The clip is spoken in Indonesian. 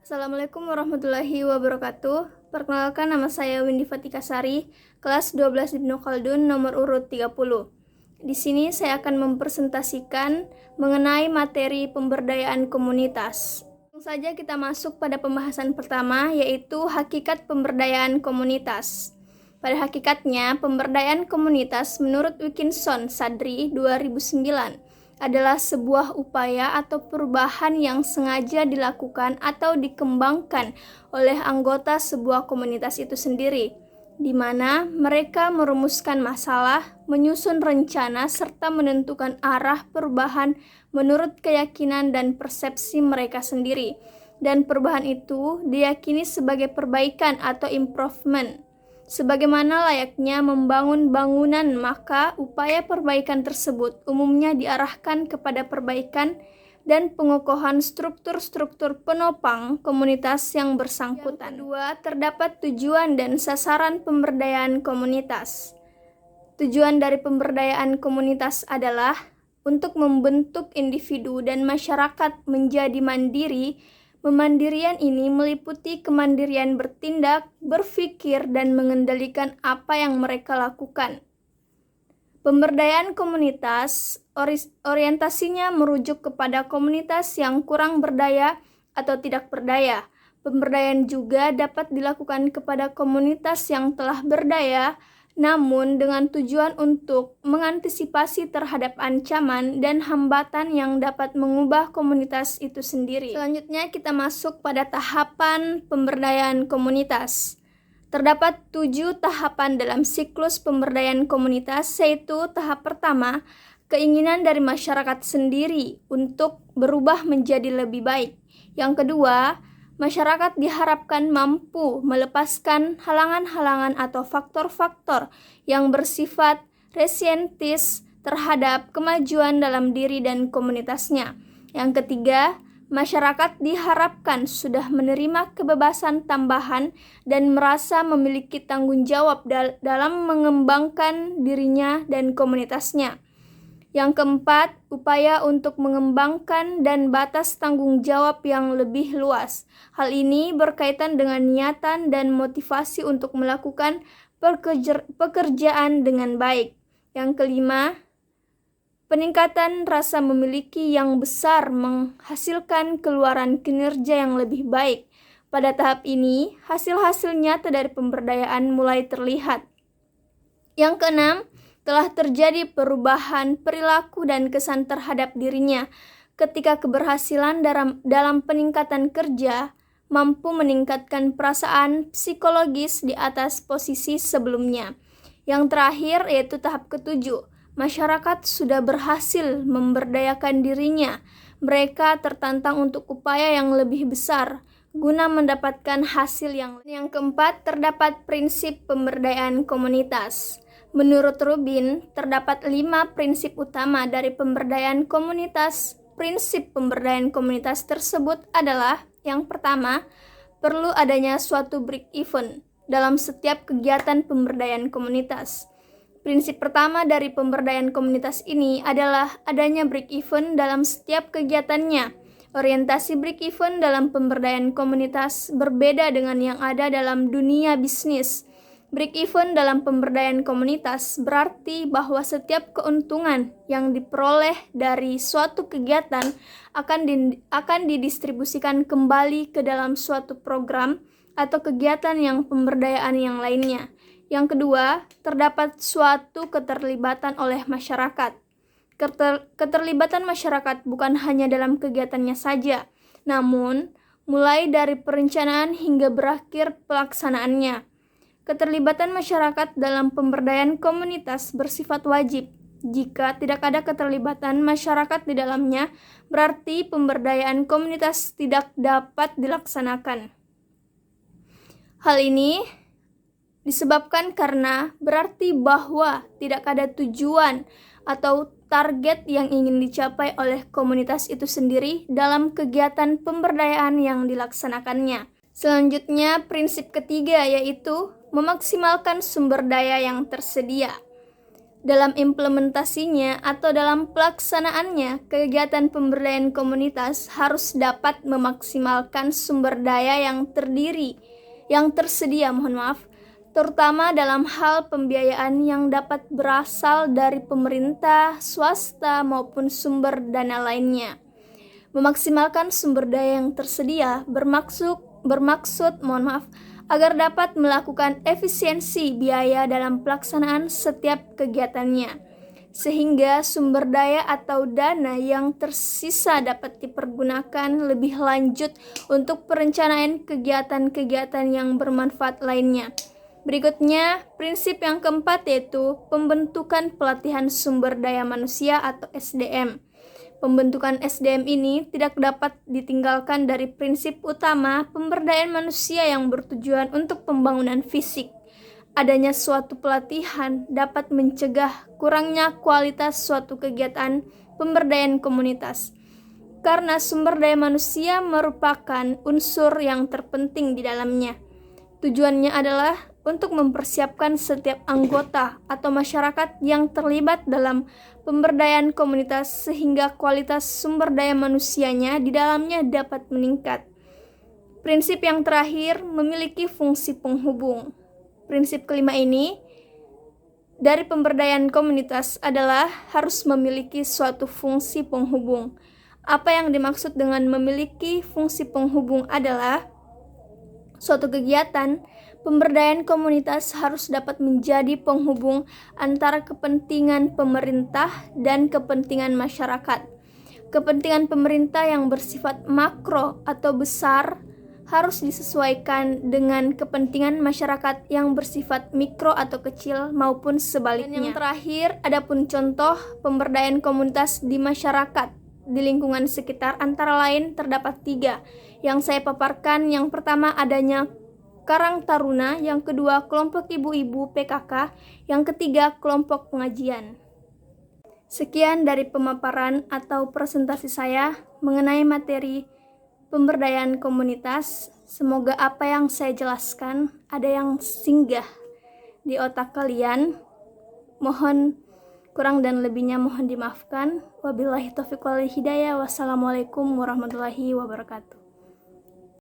Assalamualaikum warahmatullahi wabarakatuh. Perkenalkan, nama saya Windy Fatika Sari, kelas 12 Ibnu Khaldun, nomor urut 30. Di sini saya akan mempresentasikan mengenai materi pemberdayaan komunitas. Langsung saja kita masuk pada pembahasan pertama, yaitu hakikat pemberdayaan komunitas. Pada hakikatnya, pemberdayaan komunitas menurut Wilkinson Sadri 2009 adalah sebuah upaya atau perubahan yang sengaja dilakukan atau dikembangkan oleh anggota sebuah komunitas itu sendiri, di mana mereka merumuskan masalah, menyusun rencana, serta menentukan arah perubahan menurut keyakinan dan persepsi mereka sendiri. Dan perubahan itu diyakini sebagai perbaikan atau improvement. Sebagaimana layaknya membangun bangunan, maka upaya perbaikan tersebut umumnya diarahkan kepada perbaikan dan pengokohan struktur-struktur penopang komunitas yang bersangkutan. Yang kedua, terdapat tujuan dan sasaran pemberdayaan komunitas. Tujuan dari pemberdayaan komunitas adalah untuk membentuk individu dan masyarakat menjadi mandiri. Kemandirian ini meliputi kemandirian bertindak, berpikir, dan mengendalikan apa yang mereka lakukan. Pemberdayaan komunitas orientasinya merujuk kepada komunitas yang kurang berdaya atau tidak berdaya. Pemberdayaan juga dapat dilakukan kepada komunitas yang telah berdaya, namun dengan tujuan untuk mengantisipasi terhadap ancaman dan hambatan yang dapat mengubah komunitas itu sendiri. Selanjutnya kita masuk pada tahapan pemberdayaan komunitas. Terdapat 7 tahapan dalam siklus pemberdayaan komunitas, yaitu tahap pertama, keinginan dari masyarakat sendiri untuk berubah menjadi lebih baik. Yang kedua, masyarakat diharapkan mampu melepaskan halangan-halangan atau faktor-faktor yang bersifat resistentis terhadap kemajuan dalam diri dan komunitasnya. Yang ketiga, masyarakat diharapkan sudah menerima kebebasan tambahan dan merasa memiliki tanggung jawab dalam mengembangkan dirinya dan komunitasnya. Yang keempat, upaya untuk mengembangkan dan batas tanggung jawab yang lebih luas. Hal ini berkaitan dengan niatan dan motivasi untuk melakukan pekerjaan dengan baik. Yang kelima, peningkatan rasa memiliki yang besar menghasilkan keluaran kinerja yang lebih baik. Pada tahap ini, hasil-hasil nyata dari pemberdayaan mulai terlihat. Yang keenam, telah terjadi perubahan perilaku dan kesan terhadap dirinya ketika keberhasilan dalam peningkatan kerja mampu meningkatkan perasaan psikologis di atas posisi sebelumnya. Yang terakhir yaitu tahap ketujuh, masyarakat sudah berhasil memberdayakan dirinya. Mereka tertantang untuk upaya yang lebih besar guna mendapatkan hasil yang keempat, terdapat prinsip pemberdayaan komunitas. Menurut Rubin, terdapat 5 prinsip utama dari pemberdayaan komunitas. Prinsip pemberdayaan komunitas tersebut adalah: yang pertama, perlu adanya suatu break even dalam setiap kegiatan pemberdayaan komunitas. Prinsip pertama dari pemberdayaan komunitas ini adalah adanya break even dalam setiap kegiatannya. Orientasi break even dalam pemberdayaan komunitas berbeda dengan yang ada dalam dunia bisnis. Break even dalam pemberdayaan komunitas berarti bahwa setiap keuntungan yang diperoleh dari suatu kegiatan akan didistribusikan kembali ke dalam suatu program atau kegiatan yang pemberdayaan yang lainnya. Yang kedua, terdapat suatu keterlibatan oleh masyarakat. Keterlibatan masyarakat bukan hanya dalam kegiatannya saja, namun mulai dari perencanaan hingga berakhir pelaksanaannya. Keterlibatan masyarakat dalam pemberdayaan komunitas bersifat wajib. Jika tidak ada keterlibatan masyarakat di dalamnya, berarti pemberdayaan komunitas tidak dapat dilaksanakan. Hal ini disebabkan karena berarti bahwa tidak ada tujuan atau target yang ingin dicapai oleh komunitas itu sendiri dalam kegiatan pemberdayaan yang dilaksanakannya. Selanjutnya, prinsip ketiga yaitu memaksimalkan sumber daya yang tersedia. Dalam implementasinya atau dalam pelaksanaannya, kegiatan pemberdayaan komunitas harus dapat memaksimalkan sumber daya yang tersedia, terutama dalam hal pembiayaan yang dapat berasal dari pemerintah, swasta, maupun sumber dana lainnya. Memaksimalkan sumber daya yang tersedia bermaksud agar dapat melakukan efisiensi biaya dalam pelaksanaan setiap kegiatannya, sehingga sumber daya atau dana yang tersisa dapat dipergunakan lebih lanjut untuk perencanaan kegiatan-kegiatan yang bermanfaat lainnya. Berikutnya, prinsip yang keempat yaitu pembentukan pelatihan sumber daya manusia atau SDM. Pembentukan SDM ini tidak dapat ditinggalkan dari prinsip utama pemberdayaan manusia yang bertujuan untuk pembangunan fisik. Adanya suatu pelatihan dapat mencegah kurangnya kualitas suatu kegiatan pemberdayaan komunitas, karena sumber daya manusia merupakan unsur yang terpenting di dalamnya. Tujuannya adalah untuk mempersiapkan setiap anggota atau masyarakat yang terlibat dalam pemberdayaan komunitas sehingga kualitas sumber daya manusianya di dalamnya dapat meningkat. Prinsip yang terakhir memiliki fungsi penghubung. Prinsip kelima ini dari pemberdayaan komunitas adalah harus memiliki suatu fungsi penghubung. Apa yang dimaksud dengan memiliki fungsi penghubung adalah suatu kegiatan pemberdayaan komunitas harus dapat menjadi penghubung antara kepentingan pemerintah dan kepentingan masyarakat. Kepentingan pemerintah yang bersifat makro atau besar harus disesuaikan dengan kepentingan masyarakat yang bersifat mikro atau kecil maupun sebaliknya. Dan yang terakhir, adapun contoh pemberdayaan komunitas di masyarakat di lingkungan sekitar antara lain terdapat 3 yang saya paparkan. Yang pertama adanya Karang Taruna, yang kedua kelompok ibu-ibu PKK, yang ketiga kelompok pengajian. Sekian dari pemaparan atau presentasi saya mengenai materi pemberdayaan komunitas. Semoga apa yang saya jelaskan ada yang singgah di otak kalian. Mohon kurang dan lebihnya mohon dimaafkan. Wabillahi taufiq wal hidayah. Wassalamualaikum warahmatullahi wabarakatuh.